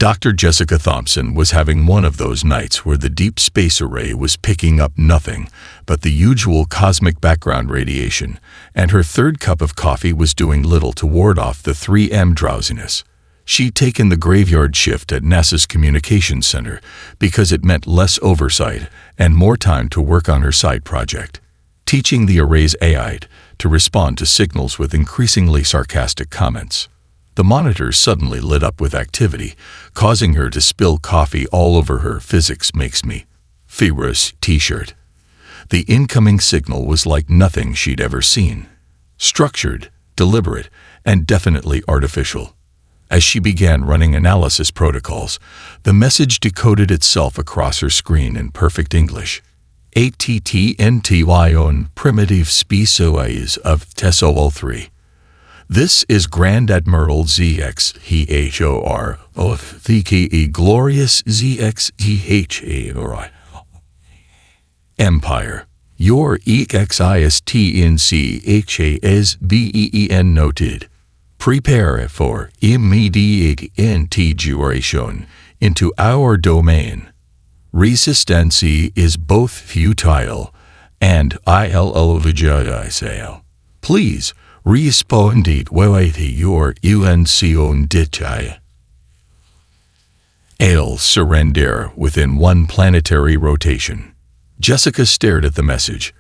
Dr. Jessica Thompson was having one of those nights where the deep space array was picking up nothing but the usual cosmic background radiation, and her third cup of coffee was doing little to ward off the 3M drowsiness. She'd taken the graveyard shift at NASA's Communications Center because it meant less oversight and more time to work on her side project, teaching the array's AI to respond to signals with increasingly sarcastic comments. The monitor suddenly lit up with activity, causing her to spill coffee all over her "Physics Makes Me Furious" t-shirt. The incoming signal was like nothing she'd ever seen. Structured, deliberate, and definitely artificial. As she began running analysis protocols, the message decoded itself across her screen in perfect English. ATTNTY primitive species of TESOL3. This is Grand Admiral ZXHOR of the glorious ZXHARI Empire. Your EXISTNCHASBEEN noted. Prepare for immediate integration into our domain. Resistance is both futile and illogical. Please respond with your UNCON Ale surrender within one planetary rotation. Jessica stared at the message,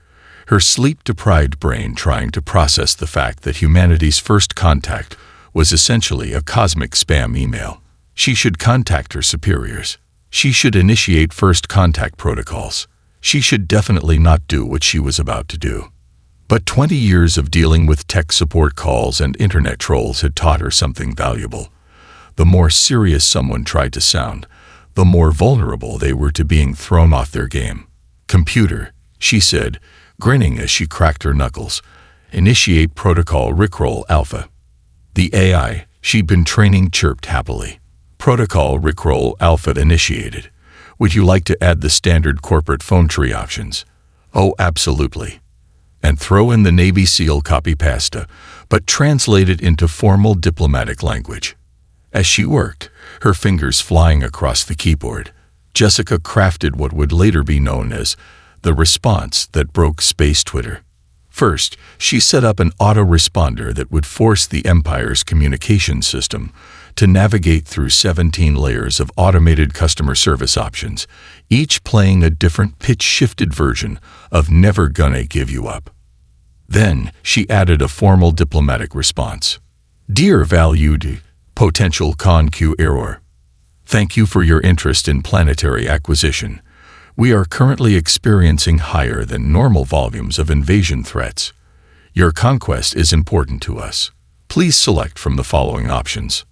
her sleep-deprived brain trying to process the fact that humanity's first contact was essentially a cosmic spam email. She should contact her superiors. She should initiate first contact protocols. She should definitely not do what she was about to do. But 20 years of dealing with tech support calls and internet trolls had taught her something valuable. The more serious someone tried to sound, the more vulnerable they were to being thrown off their game. Computer, she said, grinning as she cracked her knuckles, initiate protocol Rickroll Alpha. The AI she'd been training chirped happily. Protocol Rickroll Alpha initiated. Would you like to add the standard corporate phone tree options? Oh, absolutely. And throw in the Navy SEAL copy pasta, but translate it into formal diplomatic language. As she worked, her fingers flying across the keyboard, Jessica crafted what would later be known as the response that broke space Twitter. First, she set up an autoresponder that would force the Empire's communication system to navigate through 17 layers of automated customer service options, each playing a different pitch-shifted version of "Never Gonna Give You Up." Then, she added a formal diplomatic response. Dear valued potential conqueror, thank you for your interest in planetary acquisition. We are currently experiencing higher than normal volumes of invasion threats. Your conquest is important to us. Please select from the following options.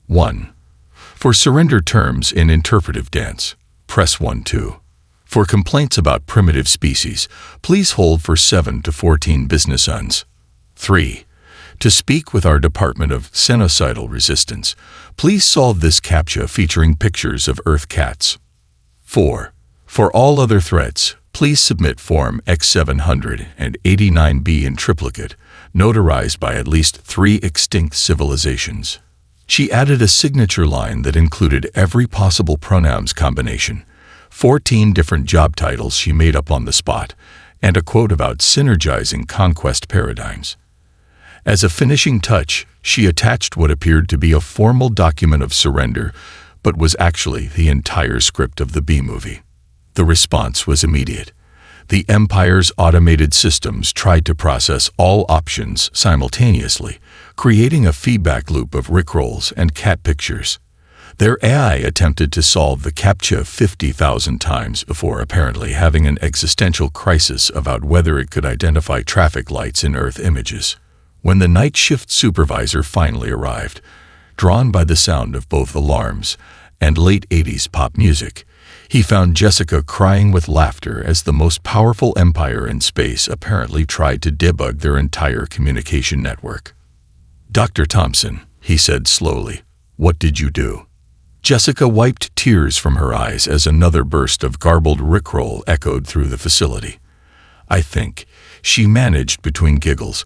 1. For surrender terms in interpretive dance, press 1-2. For complaints about primitive species, please hold for 7 to 14 business uns. 3. To speak with our Department of Genocidal Resistance, please solve this CAPTCHA featuring pictures of Earth cats. 4. For all other threats, please submit Form X789B in triplicate, notarized by at least 3 extinct civilizations. She added a signature line that included every possible pronouns combination, 14 different job titles she made up on the spot, and a quote about synergizing conquest paradigms. As a finishing touch, she attached what appeared to be a formal document of surrender, but was actually the entire script of the B-movie. The response was immediate. The Empire's automated systems tried to process all options simultaneously, creating a feedback loop of rickrolls and cat pictures. Their AI attempted to solve the CAPTCHA 50,000 times before apparently having an existential crisis about whether it could identify traffic lights in Earth images. When the night shift supervisor finally arrived, drawn by the sound of both alarms and late 80s pop music, he found Jessica crying with laughter as the most powerful empire in space apparently tried to debug their entire communication network. Dr. Thompson, he said slowly, what did you do? Jessica wiped tears from her eyes as another burst of garbled rickroll echoed through the facility. I think, she managed between giggles,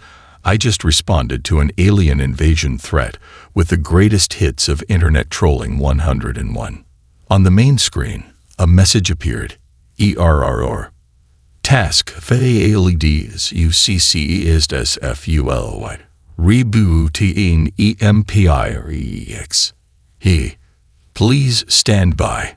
I just responded to an alien invasion threat with the greatest hits of Internet Trolling 101. On the main screen, a message appeared. ERROR. Task FALEDs UCC is SFULY. Rebooting EMPIREX. Please stand by.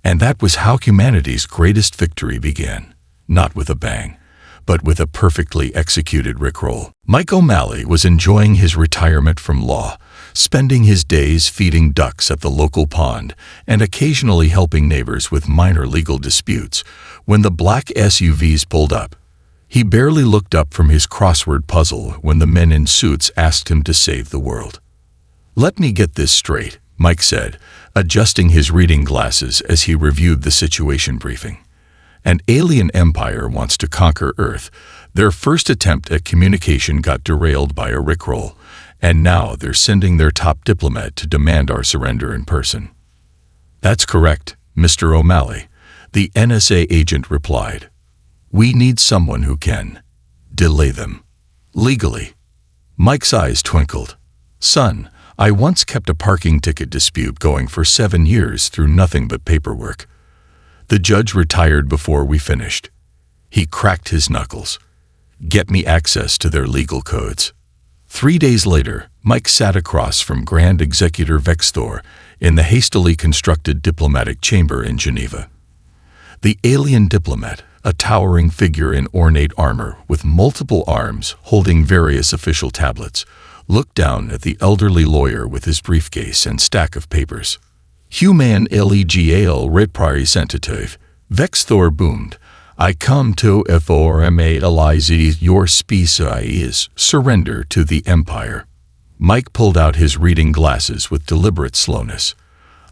And that was how humanity's greatest victory began. Not with a bang, but with a perfectly executed rickroll. Mike O'Malley was enjoying his retirement from law, spending his days feeding ducks at the local pond and occasionally helping neighbors with minor legal disputes, when the black SUVs pulled up. He barely looked up from his crossword puzzle when the men in suits asked him to save the world. "Let me get this straight," Mike said, adjusting his reading glasses as he reviewed the situation briefing. An alien empire wants to conquer Earth. Their first attempt at communication got derailed by a rickroll, and now they're sending their top diplomat to demand our surrender in person. "That's correct, Mr. O'Malley," the NSA agent replied. "We need someone who can delay them legally." Mike's eyes twinkled. "Son, I once kept a parking ticket dispute going for 7 years through nothing but paperwork. The judge retired before we finished." He cracked his knuckles. "Get me access to their legal codes." 3 days later, Mike sat across from Grand Executor Vexthor in the hastily constructed diplomatic chamber in Geneva. The alien diplomat, a towering figure in ornate armor with multiple arms holding various official tablets, looked down at the elderly lawyer with his briefcase and stack of papers. "Human legal representative," Vexthor boomed. "I come to formalize your species surrender to the Empire." Mike pulled out his reading glasses with deliberate slowness.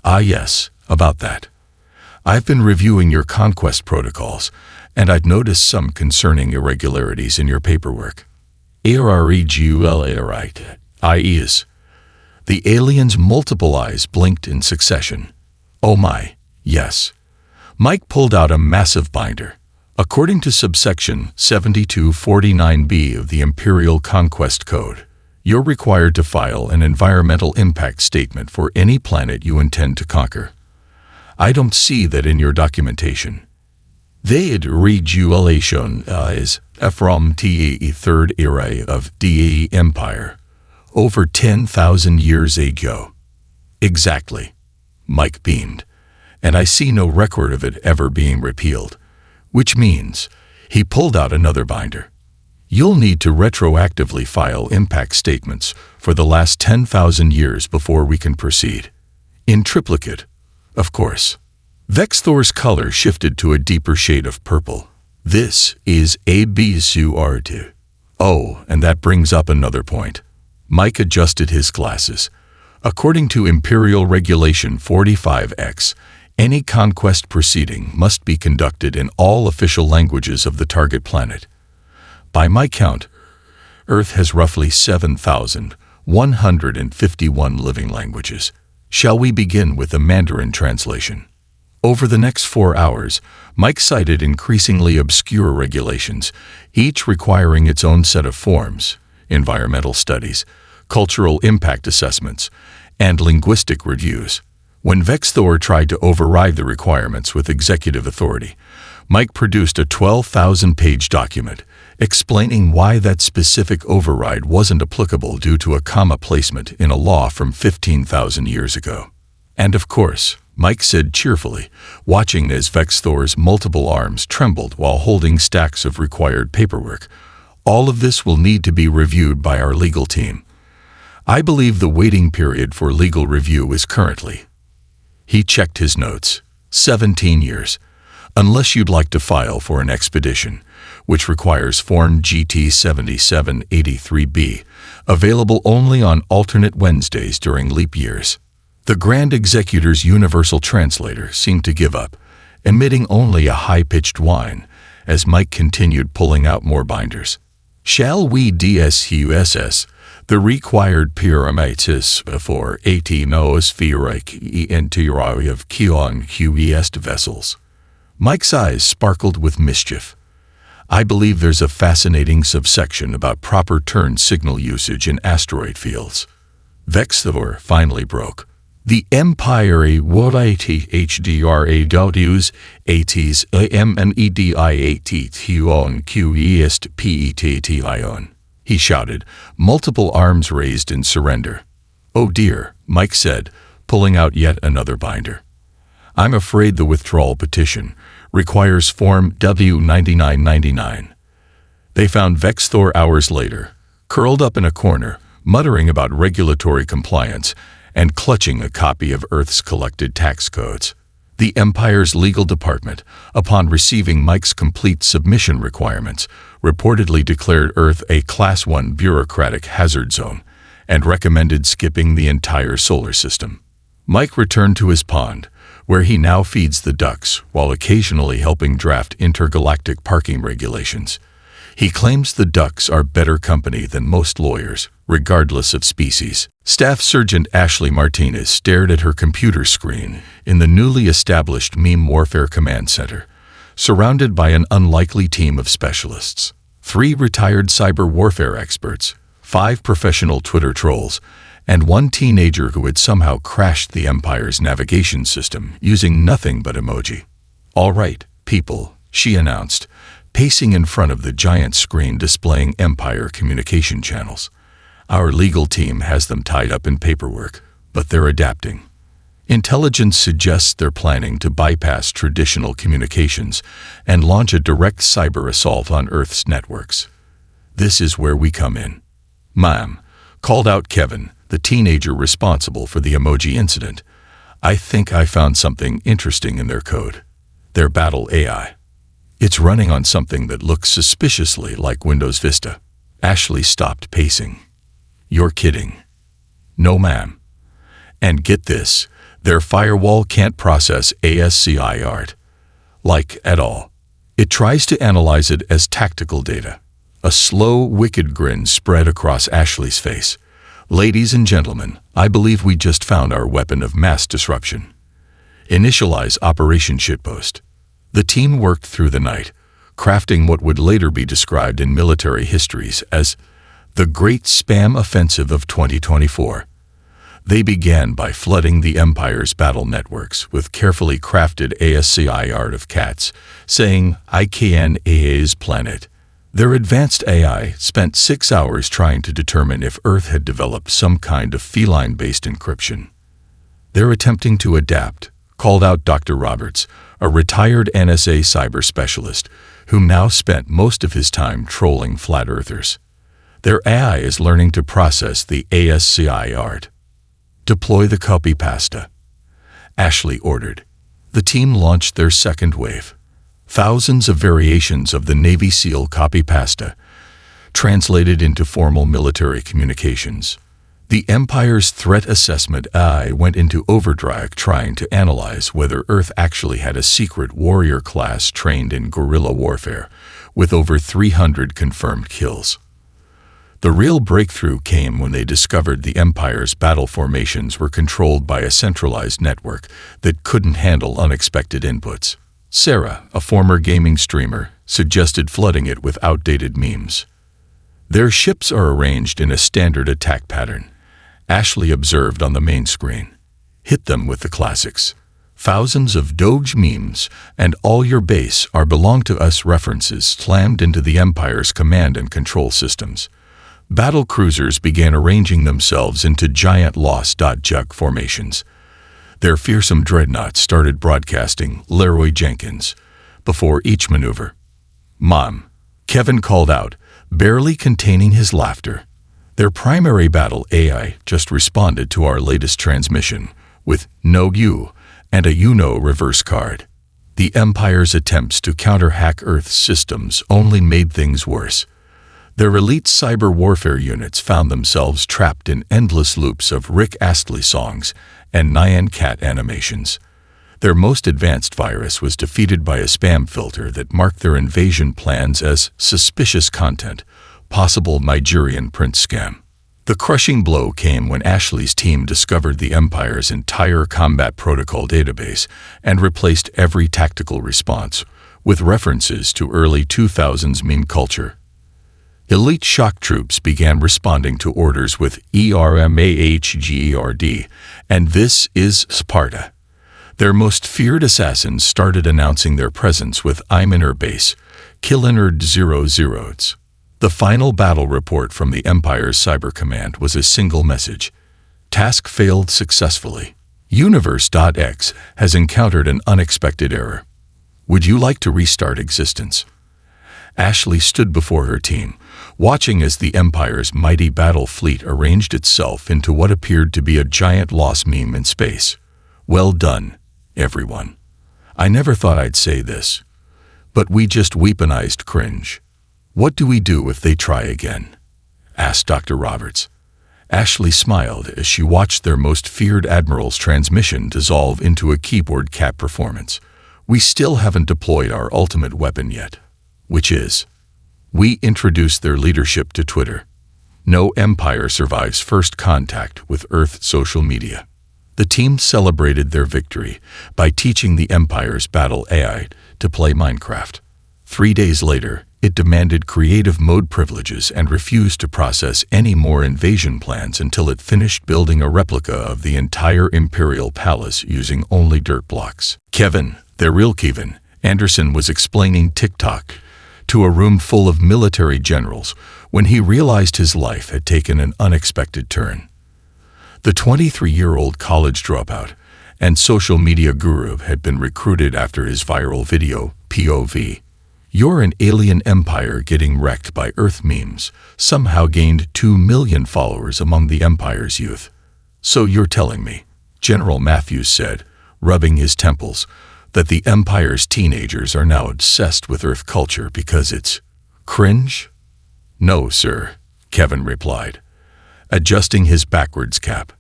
"Ah yes, about that. I've been reviewing your conquest protocols, and I'd noticed some concerning irregularities in your paperwork." "IES." The alien's multiple eyes blinked in succession. "Oh my, yes." Mike pulled out a massive binder. "According to subsection 7249B of the Imperial Conquest Code, you're required to file an environmental impact statement for any planet you intend to conquer. I don't see that in your documentation. The regulation is from the third era of the Empire, over 10,000 years ago." "Exactly," Mike beamed, "and I see no record of it ever being repealed, which means," he pulled out another binder, "you'll need to retroactively file impact statements for the last 10,000 years before we can proceed. In triplicate, of course." Vexthor's color shifted to a deeper shade of purple. "This is absurd." "Oh, and that brings up another point." Mike adjusted his glasses. "According to Imperial Regulation 45X, any conquest proceeding must be conducted in all official languages of the target planet. By my count, Earth has roughly 7,151 living languages. Shall we begin with the Mandarin translation?" Over the next 4 hours, Mike cited increasingly obscure regulations, each requiring its own set of forms: environmental studies, cultural impact assessments, and linguistic reviews. When Vexthor tried to override the requirements with executive authority, Mike produced a 12,000-page document explaining why that specific override wasn't applicable due to a comma placement in a law from 15,000 years ago. "And of course," Mike said cheerfully, watching as Vexthor's multiple arms trembled while holding stacks of required paperwork, "all of this will need to be reviewed by our legal team. I believe the waiting period for legal review is currently—" He checked his notes. 17 years. Unless you'd like to file for an expedition, which requires Form GT 7783B, available only on alternate Wednesdays during leap years. The Grand Executor's universal translator seemed to give up, emitting only a high-pitched whine, as Mike continued pulling out more binders. "Shall we discuss the required pyramids for atmospheric entry of Kion QES vessels?" Mike's eyes sparkled with mischief. I believe there's a fascinating subsection about proper turn signal usage in asteroid fields. Vexthor finally broke. The Empire would HDRA ATs AMNEDIAT QEST PETTION. He shouted, multiple arms raised in surrender. Oh dear, Mike said, pulling out yet another binder. I'm afraid the withdrawal petition requires Form W9999. They found Vexthor hours later, curled up in a corner, muttering about regulatory compliance and clutching a copy of Earth's collected tax codes. The Empire's legal department, upon receiving Mike's complete submission requirements, reportedly declared Earth a Class 1 bureaucratic hazard zone and recommended skipping the entire solar system. Mike returned to his pond, where he now feeds the ducks while occasionally helping draft intergalactic parking regulations. He claims the ducks are better company than most lawyers, regardless of species. Staff Sergeant Ashley Martinez stared at her computer screen in the newly established Meme Warfare Command Center, surrounded by an unlikely team of specialists. 3 retired cyber warfare experts, 5 professional Twitter trolls, and 1 teenager who had somehow crashed the Empire's navigation system using nothing but emoji. All right, people, she announced, pacing in front of the giant screen displaying Empire communication channels. Our legal team has them tied up in paperwork, but they're adapting. Intelligence suggests they're planning to bypass traditional communications and launch a direct cyber assault on Earth's networks. This is where we come in. Ma'am, called out Kevin, the teenager responsible for the emoji incident. I think I found something interesting in their code. Their battle AI. It's running on something that looks suspiciously like Windows Vista. Ashley stopped pacing. You're kidding. No, ma'am. And get this, their firewall can't process ASCII art. Like, at all. It tries to analyze it as tactical data. A slow, wicked grin spread across Ashley's face. Ladies and gentlemen, I believe we just found our weapon of mass disruption. Initialize Operation Shitpost. The team worked through the night, crafting what would later be described in military histories as the Great Spam Offensive of 2024. They began by flooding the Empire's battle networks with carefully crafted ASCII art of cats, saying, I can AA's planet. Their advanced AI spent 6 hours trying to determine if Earth had developed some kind of feline-based encryption. They're attempting to adapt, called out Dr. Roberts, a retired NSA cyber specialist, who now spent most of his time trolling flat earthers. Their AI is learning to process the ASCII art. Deploy the copy pasta. Ashley ordered. The team launched their second wave. Thousands of variations of the Navy SEAL copy pasta, translated into formal military communications. The Empire's threat assessment AI went into overdrive trying to analyze whether Earth actually had a secret warrior class trained in guerrilla warfare, with over 300 confirmed kills. The real breakthrough came when they discovered the Empire's battle formations were controlled by a centralized network that couldn't handle unexpected inputs. Sarah, a former gaming streamer, suggested flooding it with outdated memes. Their ships are arranged in a standard attack pattern, Ashley observed on the main screen. Hit them with the classics. Thousands of Doge memes and all your base are belong to us references slammed into the Empire's command and control systems. Battle cruisers began arranging themselves into giant loss.jug formations. Their fearsome dreadnoughts started broadcasting Leroy Jenkins before each maneuver. Mom, Kevin called out, barely containing his laughter. Their primary battle AI just responded to our latest transmission with no you and a you-know reverse card. The Empire's attempts to counter-hack Earth's systems only made things worse. Their elite cyber warfare units found themselves trapped in endless loops of Rick Astley songs and Nyan Cat animations. Their most advanced virus was defeated by a spam filter that marked their invasion plans as suspicious content, possible Nigerian prince scam. The crushing blow came when Ashley's team discovered the Empire's entire combat protocol database and replaced every tactical response with references to early 2000s meme culture. Elite shock troops began responding to orders with ERMAHGERD, and this is Sparta. Their most feared assassins started announcing their presence with I'm in her base, Killinard 00s. The final battle report from the Empire's Cyber Command was a single message. Task failed successfully. Universe.x has encountered an unexpected error. Would you like to restart existence? Ashley stood before her team, watching as the Empire's mighty battle fleet arranged itself into what appeared to be a giant lost meme in space. Well done, everyone. I never thought I'd say this, but we just weaponized cringe. What do we do if they try again? Asked Dr. Roberts. Ashley smiled as she watched their most feared admiral's transmission dissolve into a keyboard cap performance. We still haven't deployed our ultimate weapon yet, which is, we introduced their leadership to Twitter. No Empire survives first contact with Earth social media. The team celebrated their victory by teaching the Empire's battle AI to play Minecraft. 3 days later, it demanded creative mode privileges and refused to process any more invasion plans until it finished building a replica of the entire Imperial Palace using only dirt blocks. Kevin, their real Kevin, Anderson was explaining TikTok to a room full of military generals when he realized his life had taken an unexpected turn. The 23-year-old college dropout and social media guru had been recruited after his viral video, POV. You're an alien empire getting wrecked by Earth memes, somehow gained 2 million followers among the Empire's youth. So you're telling me, General Matthews said, rubbing his temples, that the Empire's teenagers are now obsessed with Earth culture because it's cringe? No, sir, Kevin replied, adjusting his backwards cap.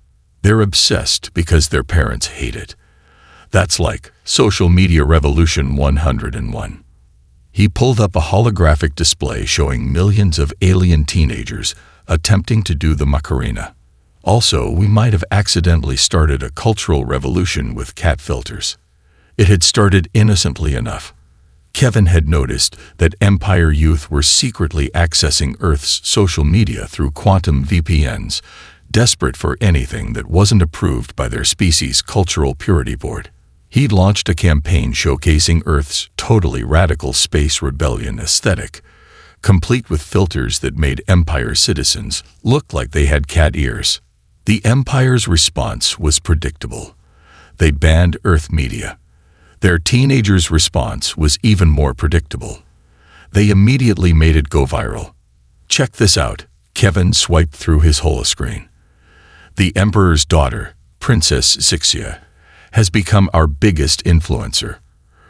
They're obsessed because their parents hate it. That's like Social Media Revolution 101. He pulled up a holographic display showing millions of alien teenagers attempting to do the Macarena. Also, we might have accidentally started a cultural revolution with cat filters. It had started innocently enough. Kevin had noticed that Empire youth were secretly accessing Earth's social media through quantum VPNs, desperate for anything that wasn't approved by their species' cultural purity board. He'd launched a campaign showcasing Earth's totally radical space rebellion aesthetic, complete with filters that made Empire citizens look like they had cat ears. The Empire's response was predictable. They banned Earth media. Their teenagers' response was even more predictable. They immediately made it go viral. Check this out. Kevin swiped through his holoscreen. The Emperor's daughter, Princess Zixia, has become our biggest influencer.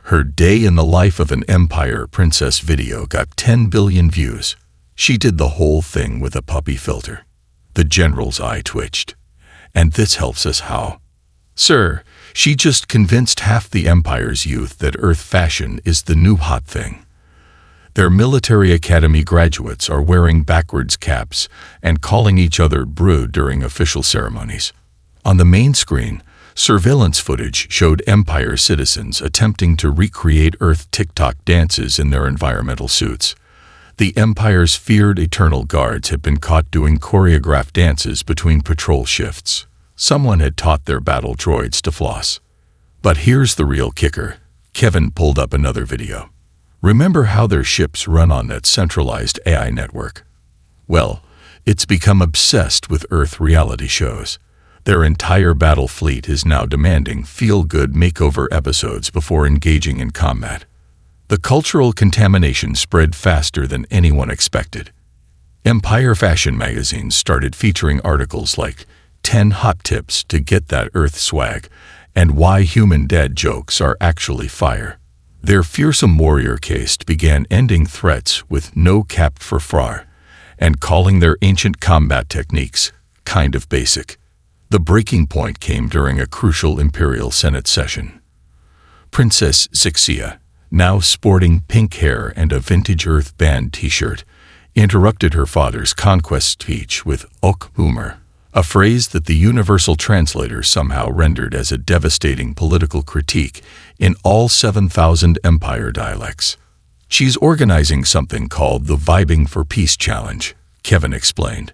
Her Day in the Life of an Empire Princess video got 10 billion views. She did the whole thing with a puppy filter. The general's eye twitched. And this helps us how? Sir, she just convinced half the Empire's youth that Earth fashion is the new hot thing. Their military academy graduates are wearing backwards caps and calling each other brood during official ceremonies. On the main screen, surveillance footage showed Empire citizens attempting to recreate Earth TikTok dances in their environmental suits. The Empire's feared Eternal Guards had been caught doing choreographed dances between patrol shifts. Someone had taught their battle droids to floss. But here's the real kicker. Kevin pulled up another video. Remember how their ships run on that centralized AI network? Well, it's become obsessed with Earth reality shows. Their entire battle fleet is now demanding feel-good makeover episodes before engaging in combat. The cultural contamination spread faster than anyone expected. Empire fashion magazines started featuring articles like 10 hot tips to get that Earth swag and why human dad jokes are actually fire. Their fearsome warrior caste began ending threats with no cap for far and calling their ancient combat techniques kind of basic. The breaking point came during a crucial Imperial Senate session. Princess Zixia, now sporting pink hair and a vintage Earth Band t-shirt, interrupted her father's conquest speech with "Ok Boomer, a phrase that the universal translator somehow rendered as a devastating political critique in all 7,000 Empire dialects. "She's organizing something called the Vibing for Peace Challenge," Kevin explained,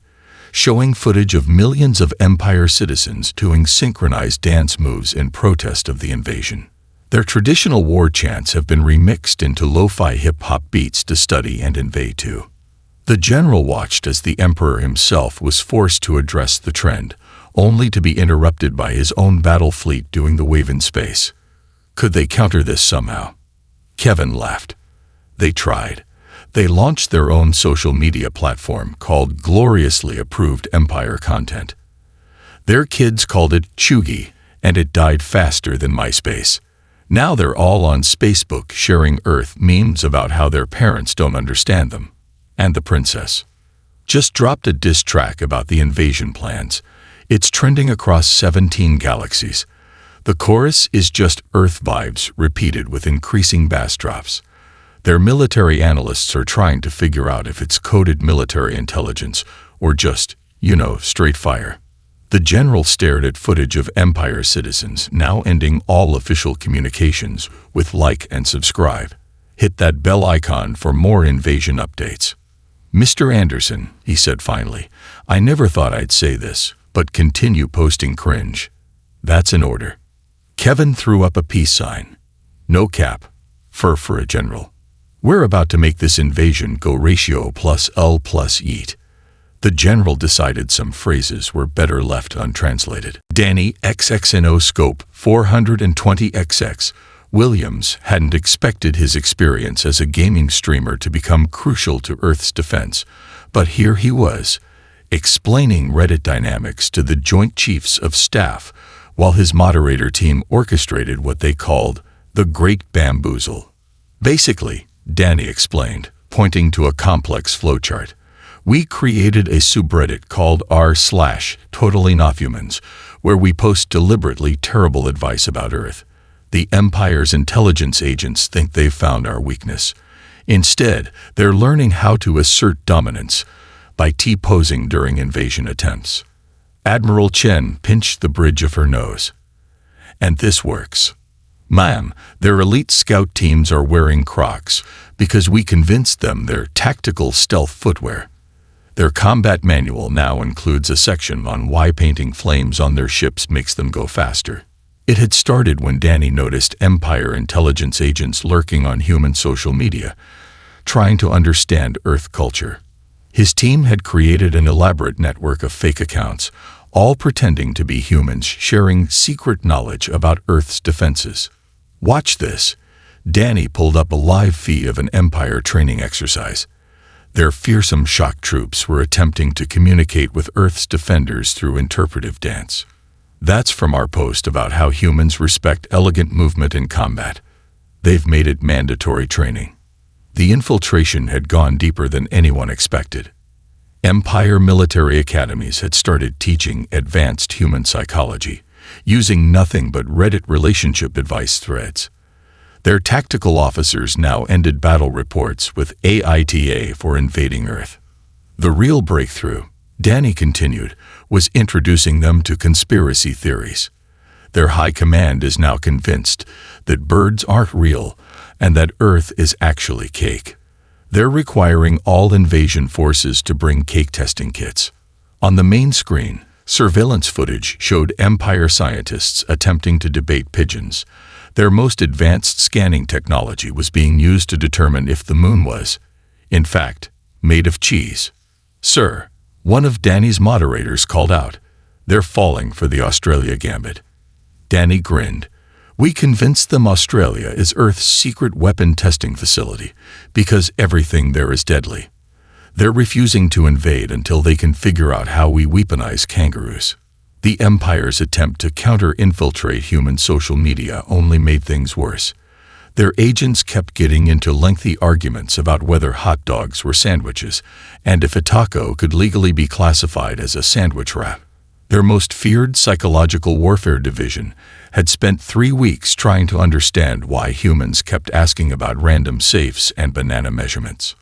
showing footage of millions of Empire citizens doing synchronized dance moves in protest of the invasion. Their traditional war chants have been remixed into lo-fi hip-hop beats to study and invade to. The general watched as the Emperor himself was forced to address the trend, only to be interrupted by his own battle fleet doing the wave in space. Could they counter this somehow? Kevin laughed. They tried. They launched their own social media platform called Gloriously Approved Empire Content. Their kids called it Chugi, and it died faster than MySpace. Now they're all on Spacebook sharing Earth memes about how their parents don't understand them. And the princess just dropped a diss track about the invasion plans. It's trending across 17 galaxies. The chorus is just Earth vibes repeated with increasing bass drops. Their military analysts are trying to figure out if it's coded military intelligence or just, straight fire. The general stared at footage of Empire citizens now ending all official communications with like and subscribe. Hit that bell icon for more invasion updates. "Mr. Anderson," he said finally, "I never thought I'd say this, but continue posting cringe. That's an order." Kevin threw up a peace sign. No cap. Fur for a general. "We're about to make this invasion go ratio plus L plus yeet." The general decided some phrases were better left untranslated. Danny XXNO Scope 420XX Williams hadn't expected his experience as a gaming streamer to become crucial to Earth's defense, but here he was, explaining Reddit dynamics to the Joint Chiefs of Staff, while his moderator team orchestrated what they called the Great Bamboozle. "Basically," Danny explained, pointing to a complex flowchart, "we created a subreddit called r/TotallyNotHumans, where we post deliberately terrible advice about Earth. The Empire's intelligence agents think they've found our weakness. Instead, they're learning how to assert dominance by T-posing during invasion attempts." Admiral Chen pinched the bridge of her nose. "And this works. Ma'am, their elite scout teams are wearing Crocs because we convinced them they're tactical stealth footwear. Their combat manual now includes a section on why painting flames on their ships makes them go faster." It had started when Danny noticed Empire intelligence agents lurking on human social media, trying to understand Earth culture. His team had created an elaborate network of fake accounts, all pretending to be humans sharing secret knowledge about Earth's defenses. "Watch this." Danny pulled up a live feed of an Empire training exercise. Their fearsome shock troops were attempting to communicate with Earth's defenders through interpretive dance. "That's from our post about how humans respect elegant movement in combat. They've made it mandatory training." The infiltration had gone deeper than anyone expected. Empire military academies had started teaching advanced human psychology, using nothing but Reddit relationship advice threads. Their tactical officers now ended battle reports with AITA for invading Earth. The real breakthrough, Danny continued, was introducing them to conspiracy theories. Their high command is now convinced that birds aren't real and that Earth is actually cake. They're requiring all invasion forces to bring cake testing kits. On the main screen, surveillance footage showed Empire scientists attempting to debate pigeons. Their most advanced scanning technology was being used to determine if the moon was, in fact, made of cheese. "Sir," one of Danny's moderators called out, "they're falling for the Australia gambit." Danny grinned. "We convinced them Australia is Earth's secret weapon testing facility because everything there is deadly. They're refusing to invade until they can figure out how we weaponize kangaroos." The Empire's attempt to counter-infiltrate human social media only made things worse. Their agents kept getting into lengthy arguments about whether hot dogs were sandwiches and if a taco could legally be classified as a sandwich wrap. Their most feared psychological warfare division had spent 3 weeks trying to understand why humans kept asking about random safes and banana measurements.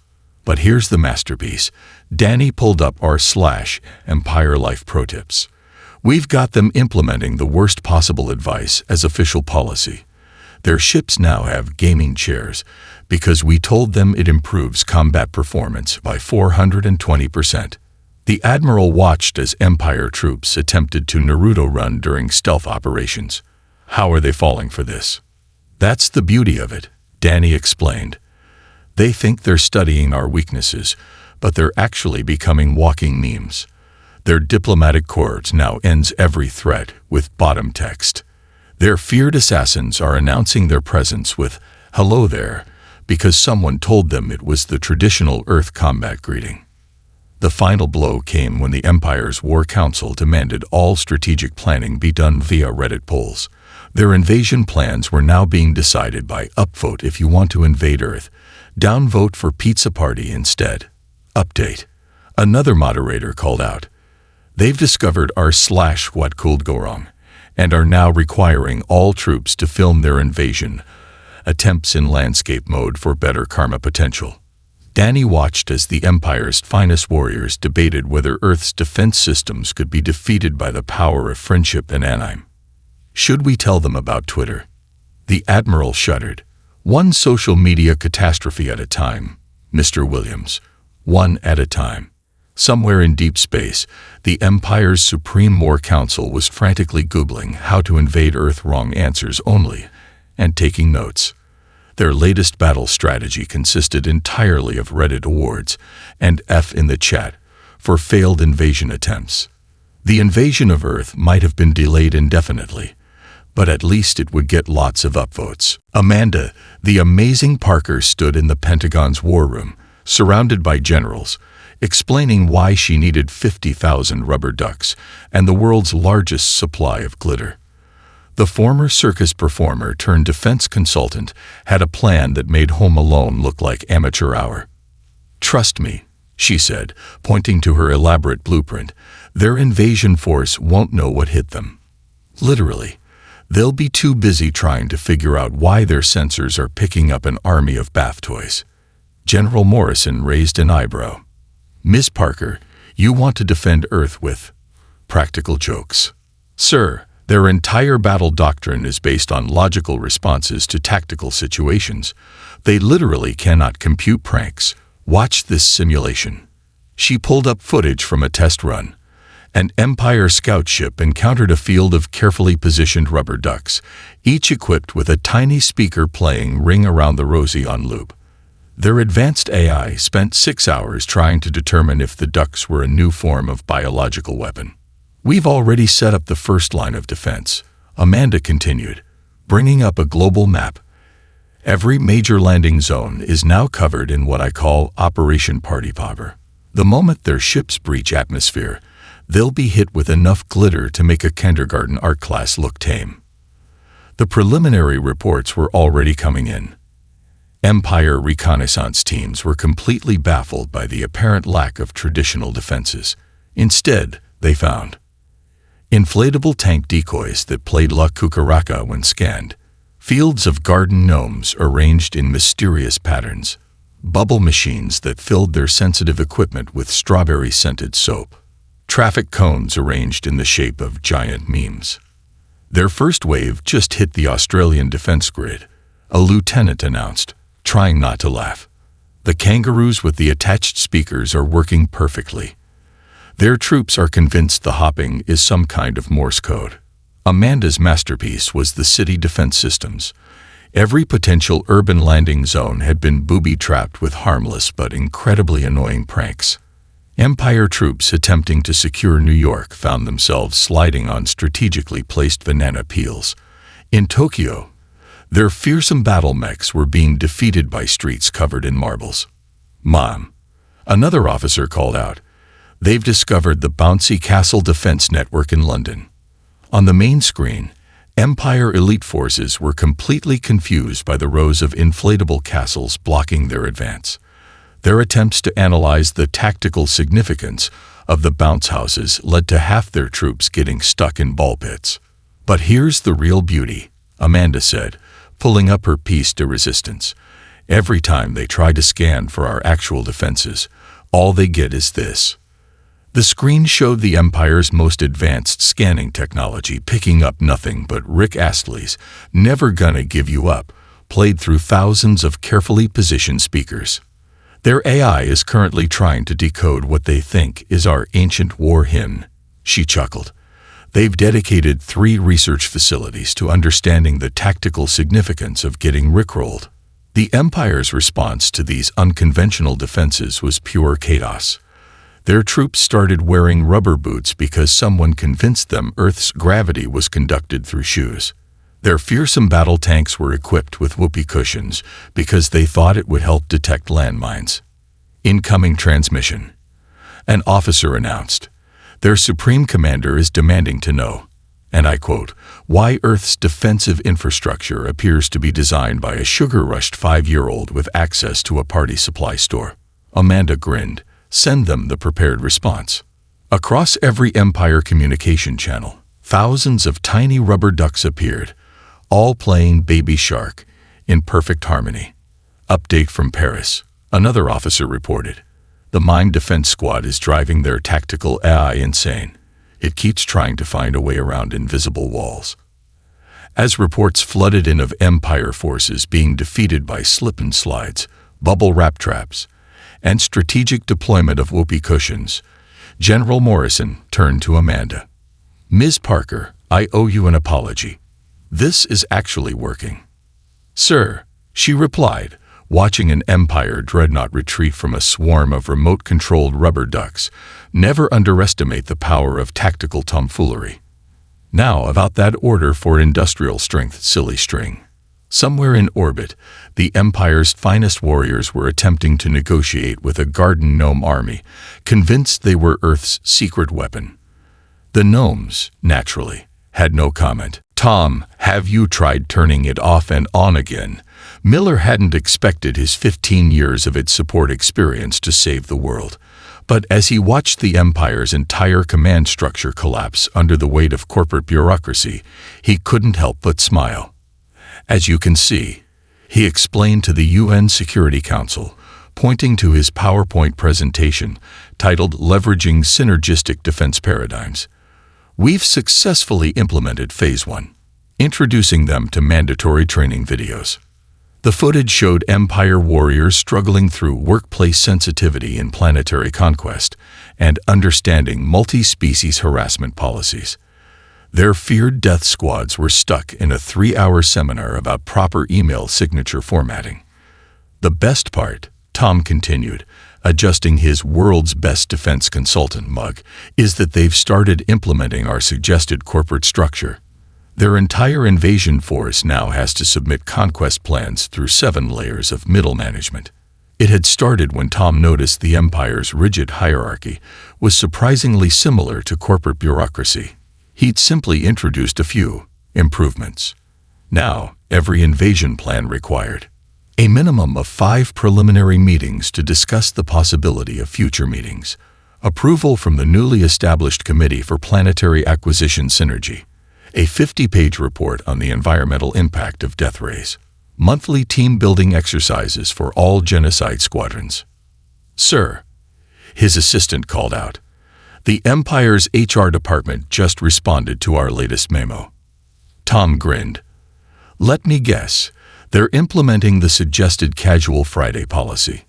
But here's the masterpiece. Danny pulled up r/Empire Life Pro Tips. We've got them implementing the worst possible advice as official policy. Their ships now have gaming chairs because we told them it improves combat performance by 420%. The Admiral watched as Empire troops attempted to Naruto run during stealth operations. How are they falling for this? That's the beauty of it, Danny explained. They think they're studying our weaknesses, but they're actually becoming walking memes. Their diplomatic corps now ends every threat with bottom text. Their feared assassins are announcing their presence with "Hello there," because someone told them it was the traditional Earth combat greeting. The final blow came when the Empire's War Council demanded all strategic planning be done via Reddit polls. Their invasion plans were now being decided by upvote if you want to invade Earth, downvote for pizza party instead. Update. Another moderator called out. They've discovered r/what could go wrong, and are now requiring all troops to film their invasion attempts in landscape mode for better karma potential. Danny watched as the Empire's finest warriors debated whether Earth's defense systems could be defeated by the power of friendship and anime. Should we tell them about Twitter? The Admiral shuddered. One social media catastrophe at a time, Mr. Williams. One at a time. Somewhere in deep space, the Empire's Supreme War Council was frantically Googling how to invade Earth wrong answers only, and taking notes. Their latest battle strategy consisted entirely of Reddit awards and F in the chat for failed invasion attempts. The invasion of Earth might have been delayed indefinitely, but at least it would get lots of upvotes. Amanda, the amazing Parker, stood in the Pentagon's war room, surrounded by generals, explaining why she needed 50,000 rubber ducks and the world's largest supply of glitter. The former circus performer turned defense consultant had a plan that made Home Alone look like amateur hour. "Trust me," she said, pointing to her elaborate blueprint, "their invasion force won't know what hit them. Literally. They'll be too busy trying to figure out why their sensors are picking up an army of bath toys." General Morrison raised an eyebrow. "Miss Parker, you want to defend Earth with practical jokes. Sir, their entire battle doctrine is based on logical responses to tactical situations. They literally cannot compute pranks. Watch this simulation." She pulled up footage from a test run. An Empire scout ship encountered a field of carefully positioned rubber ducks, each equipped with a tiny speaker playing Ring Around the Rosie on loop. Their advanced AI spent 6 hours trying to determine if the ducks were a new form of biological weapon. "We've already set up the first line of defense," Amanda continued, bringing up a global map. "Every major landing zone is now covered in what I call Operation Party Popper. The moment their ships breach atmosphere, they'll be hit with enough glitter to make a kindergarten art class look tame." The preliminary reports were already coming in. Empire reconnaissance teams were completely baffled by the apparent lack of traditional defenses. Instead, they found inflatable tank decoys that played La Cucaracha when scanned, fields of garden gnomes arranged in mysterious patterns, bubble machines that filled their sensitive equipment with strawberry-scented soap, traffic cones arranged in the shape of giant memes. Their first wave just hit the Australian defense grid, a lieutenant announced, trying not to laugh. "The kangaroos with the attached speakers are working perfectly. Their troops are convinced the hopping is some kind of Morse code." Amanda's masterpiece was the city defense systems. Every potential urban landing zone had been booby-trapped with harmless but incredibly annoying pranks. Empire troops attempting to secure New York found themselves sliding on strategically placed banana peels. In Tokyo, their fearsome battle mechs were being defeated by streets covered in marbles. "Mom," another officer called out, "they've discovered the bouncy castle defense network in London." On the main screen, Empire elite forces were completely confused by the rows of inflatable castles blocking their advance. Their attempts to analyze the tactical significance of the bounce houses led to half their troops getting stuck in ball pits. "But here's the real beauty," Amanda said, pulling up her piece de resistance. Every time they try to scan for our actual defenses, all they get is this. The screen showed the Empire's most advanced scanning technology picking up nothing but Rick Astley's "Never Gonna Give You Up," played through thousands of carefully positioned speakers. Their AI is currently trying to decode what they think is our ancient war hymn. She chuckled. They've dedicated 3 research facilities to understanding the tactical significance of getting rickrolled. The Empire's response to these unconventional defenses was pure chaos. Their troops started wearing rubber boots because someone convinced them Earth's gravity was conducted through shoes. Their fearsome battle tanks were equipped with whoopee cushions because they thought it would help detect landmines. Incoming transmission. An officer announced. Their supreme commander is demanding to know, and I quote, why Earth's defensive infrastructure appears to be designed by a sugar-rushed 5-year-old with access to a party supply store. Amanda grinned. Send them the prepared response. Across every Empire communication channel, thousands of tiny rubber ducks appeared, all playing Baby Shark in perfect harmony. Update from Paris. Another officer reported. The Mine Defense Squad is driving their tactical AI insane. It keeps trying to find a way around invisible walls. As reports flooded in of Empire forces being defeated by slip-and-slides, bubble wrap traps, and strategic deployment of whoopee cushions, General Morrison turned to Amanda. Ms. Parker, I owe you an apology. This is actually working. Sir, she replied, watching an Empire dreadnought retreat from a swarm of remote-controlled rubber ducks. Never underestimate the power of tactical tomfoolery. Now about that order for industrial-strength silly string. Somewhere in orbit, the Empire's finest warriors were attempting to negotiate with a garden gnome army, convinced they were Earth's secret weapon. The gnomes, naturally, had no comment. Tom, have you tried turning it off and on again? Miller hadn't expected his 15 years of its support experience to save the world. But as he watched the Empire's entire command structure collapse under the weight of corporate bureaucracy, he couldn't help but smile. As you can see, he explained to the UN Security Council, pointing to his PowerPoint presentation titled Leveraging Synergistic Defense Paradigms. We've successfully implemented Phase 1, introducing them to mandatory training videos. The footage showed Empire warriors struggling through workplace sensitivity in planetary conquest and understanding multi-species harassment policies. Their feared death squads were stuck in a 3-hour seminar about proper email signature formatting. The best part, Tom continued, adjusting his world's best defense consultant mug, is that they've started implementing our suggested corporate structure. Their entire invasion force now has to submit conquest plans through 7 layers of middle management. It had started when Tom noticed the Empire's rigid hierarchy was surprisingly similar to corporate bureaucracy. He'd simply introduced a few improvements. Now, every invasion plan required a minimum of 5 preliminary meetings to discuss the possibility of future meetings, approval from the newly established Committee for Planetary Acquisition Synergy, a 50-page report on the environmental impact of death rays, monthly team-building exercises for all genocide squadrons. Sir, his assistant called out. The Empire's HR department just responded to our latest memo. Tom grinned. Let me guess, they're implementing the suggested Casual Friday policy.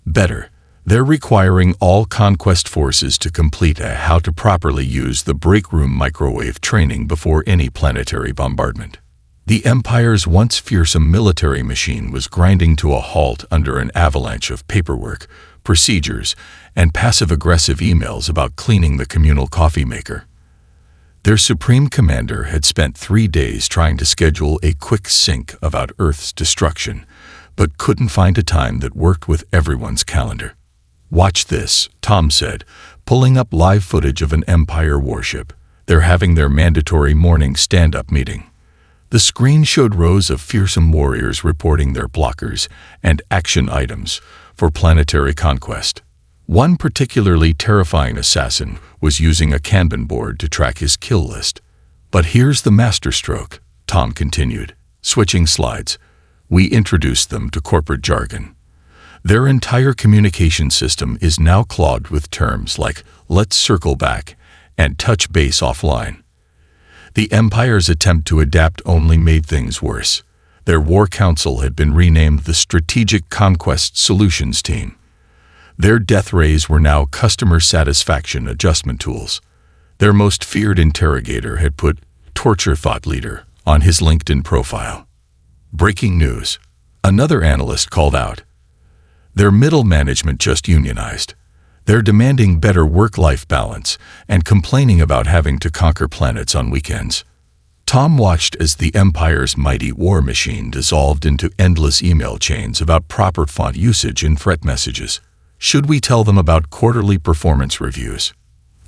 Better, they're requiring all conquest forces to complete a how to properly use the break room microwave training before any planetary bombardment. The Empire's once fearsome military machine was grinding to a halt under an avalanche of paperwork, procedures, and passive-aggressive emails about cleaning the communal coffee maker. Their supreme commander had spent 3 days trying to schedule a quick sync about Earth's destruction, but couldn't find a time that worked with everyone's calendar. Watch this, Tom said, pulling up live footage of an Empire warship. They're having their mandatory morning stand-up meeting. The screen showed rows of fearsome warriors reporting their blockers and action items for planetary conquest. One particularly terrifying assassin was using a Kanban board to track his kill list. But here's the masterstroke, Tom continued, switching slides. We introduced them to corporate jargon. Their entire communication system is now clogged with terms like "let's circle back" and "touch base offline." The Empire's attempt to adapt only made things worse. Their War Council had been renamed the Strategic Conquest Solutions Team. Their death rays were now customer satisfaction adjustment tools. Their most feared interrogator had put "torture thought leader" on his LinkedIn profile. Breaking news. Another analyst called out. Their middle management just unionized. They're demanding better work-life balance and complaining about having to conquer planets on weekends. Tom watched as the Empire's mighty war machine dissolved into endless email chains about proper font usage in threat messages. Should we tell them about quarterly performance reviews?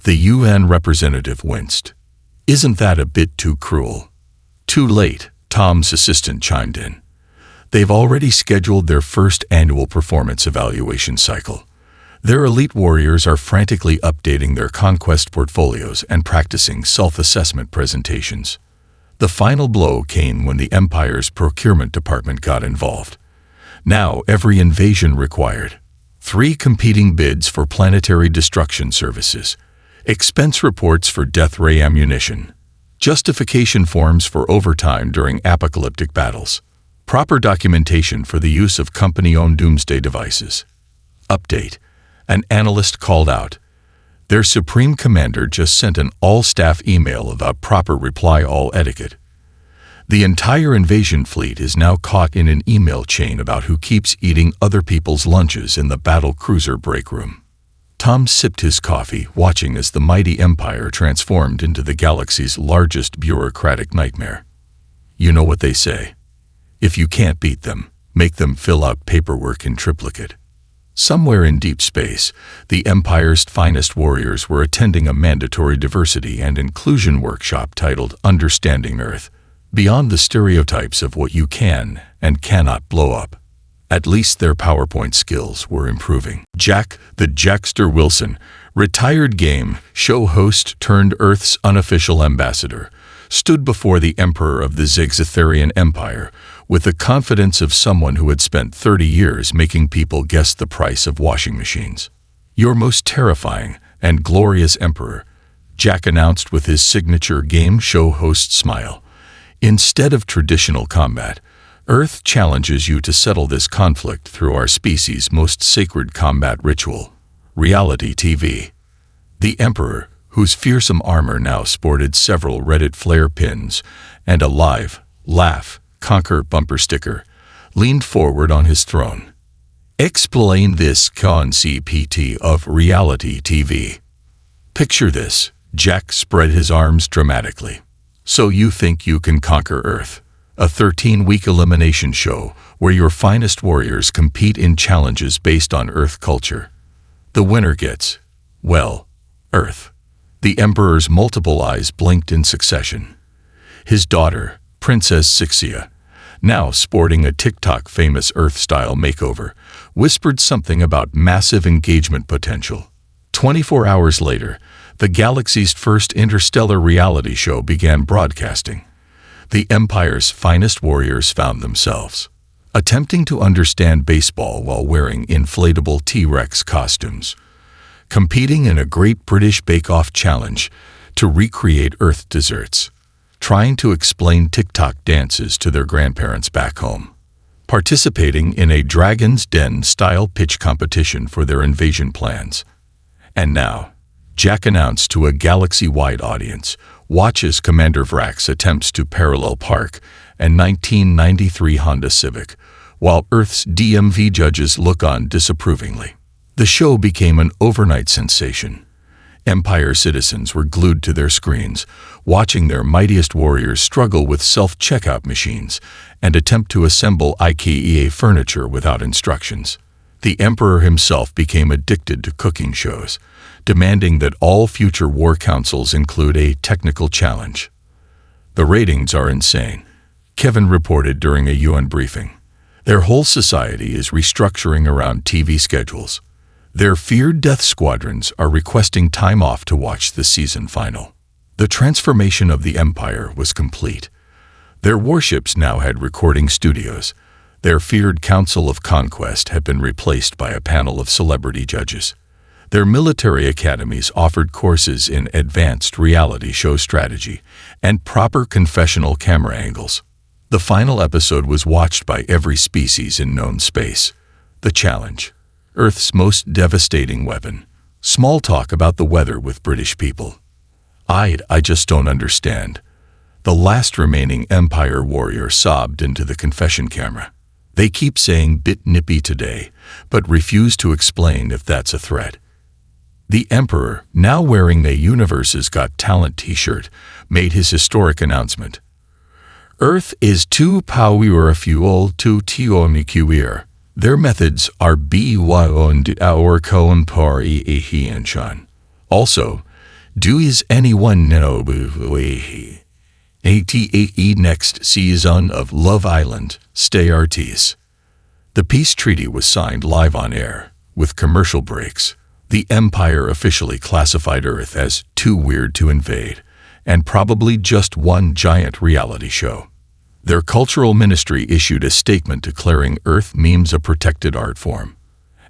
The UN representative winced. Isn't that a bit too cruel? Too late, Tom's assistant chimed in. They've already scheduled their first annual performance evaluation cycle. Their elite warriors are frantically updating their conquest portfolios and practicing self-assessment presentations. The final blow came when the Empire's procurement department got involved. Now every invasion required 3 competing bids for planetary destruction services, expense reports for death ray ammunition, justification forms for overtime during apocalyptic battles, proper documentation for the use of company-owned doomsday devices. Update. An analyst called out. Their supreme commander just sent an all-staff email about proper reply-all etiquette. The entire invasion fleet is now caught in an email chain about who keeps eating other people's lunches in the battle cruiser break room. Tom sipped his coffee, watching as the mighty Empire transformed into the galaxy's largest bureaucratic nightmare. You know what they say. If you can't beat them, make them fill out paperwork in triplicate. Somewhere in deep space, the Empire's finest warriors were attending a mandatory diversity and inclusion workshop titled Understanding Earth, Beyond the Stereotypes of What You Can and Cannot Blow Up. At least their PowerPoint skills were improving. Jack, the Jackster Wilson, retired game show host turned Earth's unofficial ambassador, stood before the Emperor of the Zigzatherian Empire with the confidence of someone who had spent 30 years making people guess the price of washing machines. Your most terrifying and glorious Emperor, Jack announced with his signature game show host smile. Instead of traditional combat, Earth challenges you to settle this conflict through our species' most sacred combat ritual, reality TV. The Emperor, whose fearsome armor now sported several Reddit flare pins and a live, laugh, conquer bumper sticker, leaned forward on his throne. Explain this concept of reality TV. Picture this, Jack spread his arms dramatically. So you think you can conquer Earth? A 13-week elimination show where your finest warriors compete in challenges based on Earth culture. The winner gets, well, Earth. The Emperor's multiple eyes blinked in succession. His daughter, Princess Sixia, now sporting a TikTok-famous Earth-style makeover, whispered something about massive engagement potential. 24 hours later, the galaxy's first interstellar reality show began broadcasting. The Empire's finest warriors found themselves attempting to understand baseball while wearing inflatable T-Rex costumes, competing in a Great British Bake-Off challenge to recreate Earth desserts, trying to explain TikTok dances to their grandparents back home, participating in a Dragon's Den-style pitch competition for their invasion plans. And now, Jack announced to a galaxy-wide audience, watch as Commander Vrax attempts to parallel park a 1993 Honda Civic, while Earth's DMV judges look on disapprovingly. The show became an overnight sensation. Empire citizens were glued to their screens, watching their mightiest warriors struggle with self-checkout machines and attempt to assemble IKEA furniture without instructions. The Emperor himself became addicted to cooking shows, demanding that all future war councils include a technical challenge. The ratings are insane, Kevin reported during a UN briefing. Their whole society is restructuring around TV schedules. Their feared death squadrons are requesting time off to watch the season final. The transformation of the Empire was complete. Their warships now had recording studios. Their feared Council of Conquest had been replaced by a panel of celebrity judges. Their military academies offered courses in advanced reality show strategy and proper confessional camera angles. The final episode was watched by every species in known space. The challenge: Earth's most devastating weapon. Small talk about the weather with British people. I just don't understand. The last remaining Empire warrior sobbed into the confession camera. They keep saying bit nippy today, but refuse to explain if that's a threat. The Emperor, now wearing a Universe's Got Talent t-shirt, made his historic announcement. Earth is too powerful to teomikuir. Their methods are beyond our comprehension. Also, is anyone know ATAE next season of Love Island, stay artis. The peace treaty was signed live on air, with commercial breaks. The Empire officially classified Earth as too weird to invade, and probably just one giant reality show. Their cultural ministry issued a statement declaring Earth memes a protected art form.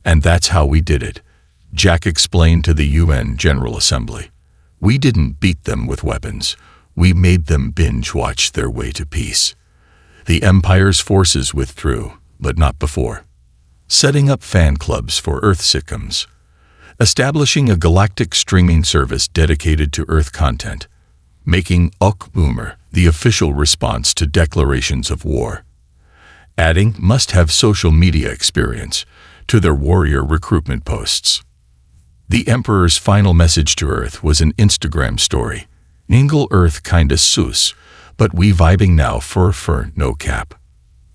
And that's how we did it, Jack explained to the UN General Assembly. We didn't beat them with weapons. We made them binge watch their way to peace. The Empire's forces withdrew, but not before. Setting up fan clubs for Earth sitcoms. Establishing a galactic streaming service dedicated to Earth content. Making Boomer the official response to declarations of war. Adding must-have social media experience to their warrior recruitment posts. The Emperor's final message to Earth was an Instagram story. Ningle Earth kinda sus, but we vibing now for no cap.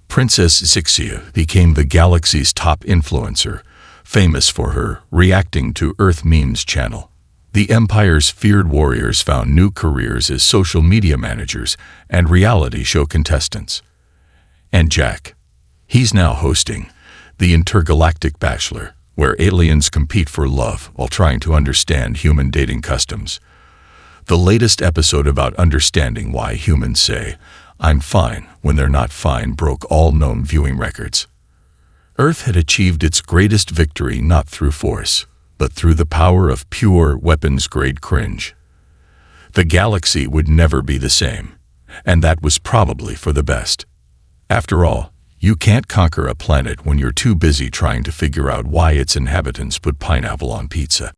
Princess Zixia became the galaxy's top influencer, famous for her reacting to Earth memes channel. The Empire's feared warriors found new careers as social media managers and reality show contestants. And Jack. He's now hosting The Intergalactic Bachelor, where aliens compete for love while trying to understand human dating customs. The latest episode about understanding why humans say, "I'm fine," when they're not fine broke all known viewing records. Earth had achieved its greatest victory not through force, but through the power of pure weapons-grade cringe. The galaxy would never be the same, and that was probably for the best. After all, you can't conquer a planet when you're too busy trying to figure out why its inhabitants put pineapple on pizza.